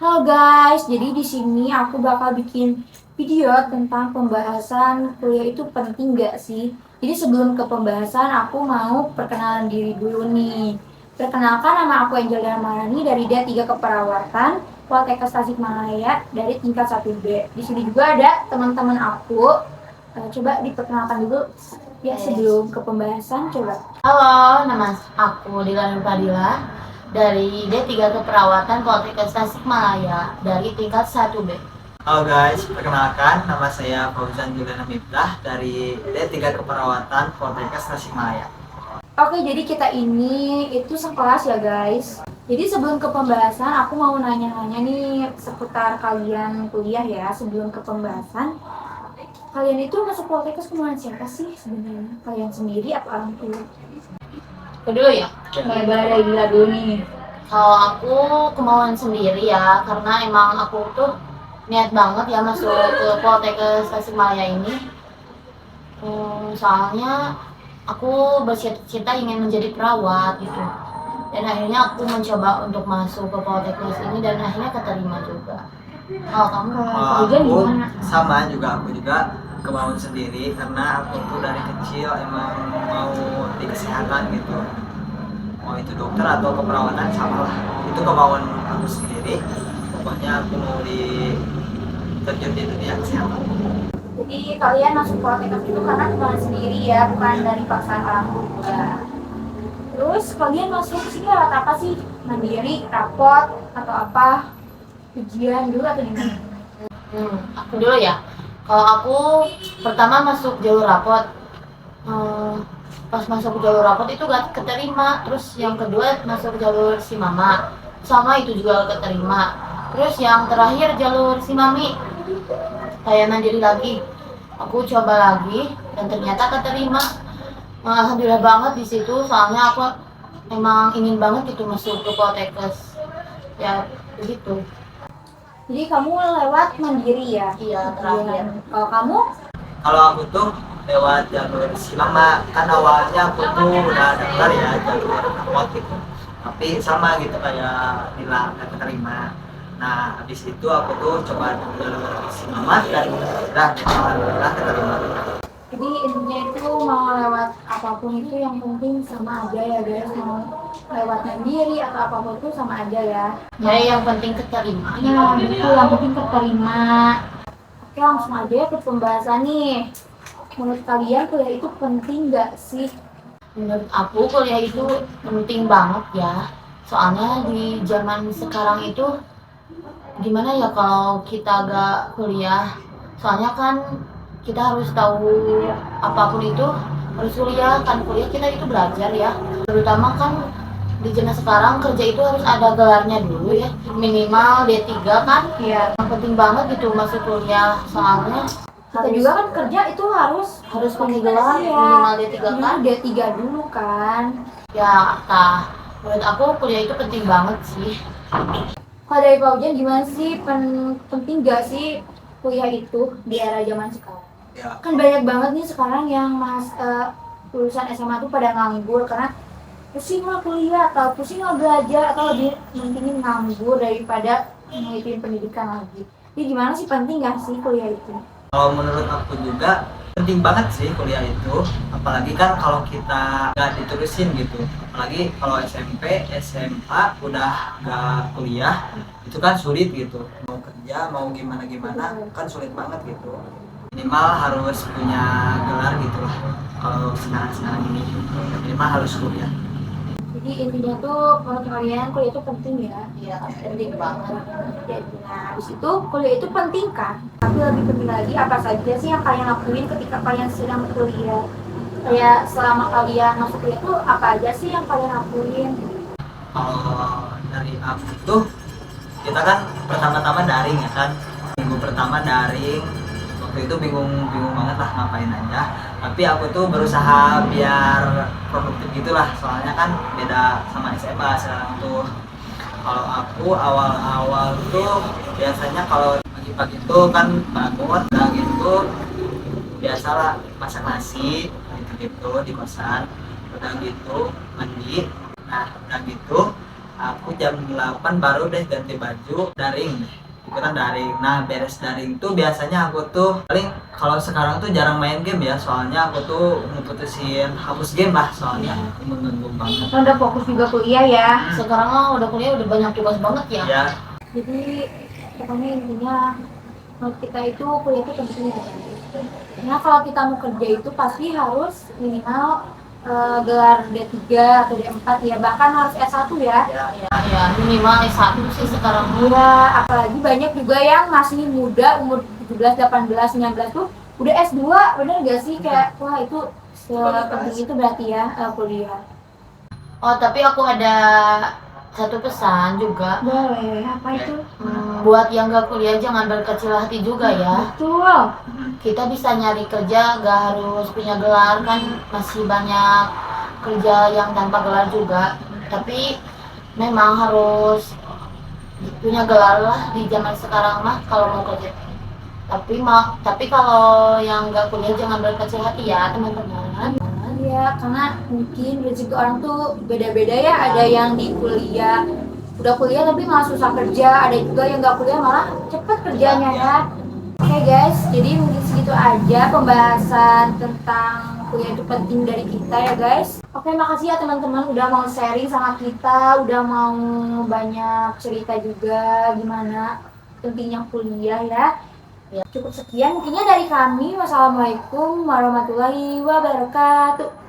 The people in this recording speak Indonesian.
Halo guys, jadi di sini aku bakal bikin video tentang pembahasan kuliah itu penting nggak sih? Jadi sebelum ke pembahasan, aku mau perkenalan diri dulu nih. Perkenalkan, nama aku Angel Darmani dari D3 Keperawatan, Poltekkes Tasikmalaya dari tingkat 1B. Di sini juga ada teman-teman aku. Coba diperkenalkan dulu ya sebelum ke pembahasan, coba. Halo, nama aku Dila Nur Fadila dari D3 Keperawatan Poltekkes Tasikmalaya dari tingkat 1B. Halo guys, perkenalkan nama saya Fauzan Juliana Miftah dari D3 Keperawatan Poltekkes Tasikmalaya. Oke, jadi kita ini itu sekelas ya guys. Jadi sebelum ke pembahasan, aku mau nanya-nanya nih seputar kalian kuliah ya. Sebelum ke pembahasan, kalian itu masuk Poltekkes kemauan siapa sih sebenarnya? Kalian sendiri atau orang tua? Aku dulu ya. Boleh dari Gila dulu nih. Kalau aku kemauan sendiri ya, karena emang aku tuh niat banget ya masuk ke Poltekkes Tasikmalaya ini. Soalnya aku bercita-cita ingin menjadi perawat gitu. Dan akhirnya aku mencoba untuk masuk ke Poltekkes ini dan akhirnya keterima juga. Kalau kamu? Fauzan gimana? Sama juga, aku juga kemauan sendiri karena aku tuh dari kecil emang mau di kesehatan gitu. Mau itu dokter atau keperawatan sama lah. Itu kemauan aku sendiri. Pokoknya aku mau terjun di dunia kesehatan. Jadi kalian masuk Poltekkes itu karena kemauan sendiri ya, bukan dari paksaan orang tua. Terus kalian masuk sini lewat apa sih? Mandiri, rapot, atau apa? Ujian dulu atau gimana? Aku dulu ya. Kalau aku pertama masuk jalur rapot. Pas masuk jalur rapot itu gak keterima. Terus yang kedua masuk jalur si mama, sama itu juga keterima. Terus yang terakhir jalur si mami, kayak mandiri lagi. Aku coba lagi dan ternyata keterima. Alhamdulillah banget di situ. Soalnya aku emang ingin banget gitu masuk ke Poltekkes. Ya begitu. Jadi kamu lewat mandiri ya? Iya, terakhir. Kalau kamu? Kalau aku tuh lewat jalur Silama, kan awalnya aku tuh udah daftar ya jalur rapot gitu, tapi sama gitu kayak bilang gak keterima. Nah habis itu aku tuh coba jalur Silama dan alhamdulillah keterima. Jadi intinya itu mau lewat apapun itu yang penting sama aja ya guys. Mau lewat mandiri atau apapun itu sama aja ya. Ya yang penting keterima. Nah, itu yang penting keterima. Oke, langsung aja ya ke pembahasan nih. Menurut kalian kuliah itu penting nggak sih? Menurut aku kuliah itu penting banget ya. Soalnya di zaman sekarang itu gimana ya kalau kita gak kuliah. Soalnya kan kita harus tahu apapun itu harus kuliah. Kan kuliah kita itu belajar ya. Terutama kan di zaman sekarang kerja itu harus ada gelarnya dulu ya. Minimal D3 kan. Iya. Yang penting banget gitu masuk kuliah. Soalnya Kita juga kan kerja itu harus pakai gelar ya. minimal D3 kan. D3 dulu kan. Ya, menurut aku kuliah itu penting banget sih. Kalau dari Pak Ujian gimana sih? Penting gak sih kuliah itu di era zaman sekarang? Ya, Kan banyak banget nih sekarang yang lulusan SMA tuh pada nganggur karena pusing lah kuliah atau pusing lah belajar atau lebih mentingin nganggur daripada ngikutin pendidikan lagi. Jadi gimana sih, penting gak sih kuliah itu? kalau menurut aku juga penting banget sih kuliah itu, apalagi kan kalau kita nggak diterusin gitu, apalagi kalau SMP, SMA udah nggak kuliah itu kan sulit gitu, mau kerja mau gimana gimana kan sulit banget gitu, minimal harus punya gelar gitu lah. Kalau sekarang ini minimal harus kuliah. Jadi intinya tuh menurut kalian kuliah itu penting ya? Iya, penting banget. Nah, habis itu kuliah itu penting kan? Tapi lebih penting lagi apa saja sih yang kalian lakuin ketika kalian sedang kuliah? Kayak selama kalian masuk kuliah tuh apa aja sih yang kalian lakuin? Kalau dari aku tuh kita kan pertama-tama daring ya kan, minggu pertama daring, waktu itu bingung banget lah ngapain aja, tapi aku tuh berusaha biar produktif gitulah, soalnya kan beda sama SMA sekarang tuh. Kalau aku awal-awal tuh biasanya kalau pagi-pagi tuh kan bangun udah gitu biasalah masak nasi gitu-gitu di kosan, udah gitu mandi, nah udah gitu aku jam 8 baru deh ganti baju daring, ikutan daring. Nah beres daring tuh biasanya aku tuh paling, kalau sekarang tuh jarang main game ya, soalnya aku tuh ngeputusin hapus game lah, soalnya mengganggu banget. Kan udah fokus juga kuliah ya. Sekarang mah udah kuliah udah banyak tugas banget ya. Ya, Jadi pokoknya intinya menurut kita itu kuliah itu penting ya. Karena kalau kita mau kerja itu pasti harus minimal gelar D3 atau D4 ya, bahkan harus S1 ya. Ya minimal S1 sih sekarang. Ya, apalagi banyak juga yang masih muda, umur 17, 18, 19 tuh udah S2, bener gak sih? Kayak, wah itu sepenting itu berarti ya kuliah. Oh tapi aku ada satu pesan juga. Boleh, apa itu? Buat yang gak kuliah jangan berkecil hati juga ya. Betul. Kita bisa nyari kerja gak harus punya gelar, kan masih banyak kerja yang tanpa gelar juga. Tapi memang harus punya gelar lah di zaman sekarang mah kalau mau kerja. Tapi kalau yang gak kuliah jangan berkecil hati ya teman-teman. Iya, karena mungkin rezeki orang tuh beda-beda ya. Ada yang di kuliah, udah kuliah tapi malah susah kerja. Ada juga yang gak kuliah malah cepet kerjanya ya. Oke guys, jadi mungkin segitu aja pembahasan tentang kuliah itu penting dari kita ya guys. Oke, makasih ya teman-teman udah mau sharing sama kita, udah mau banyak cerita juga gimana pentingnya kuliah ya. Cukup sekian mungkinnya dari kami. Wassalamualaikum warahmatullahi wabarakatuh.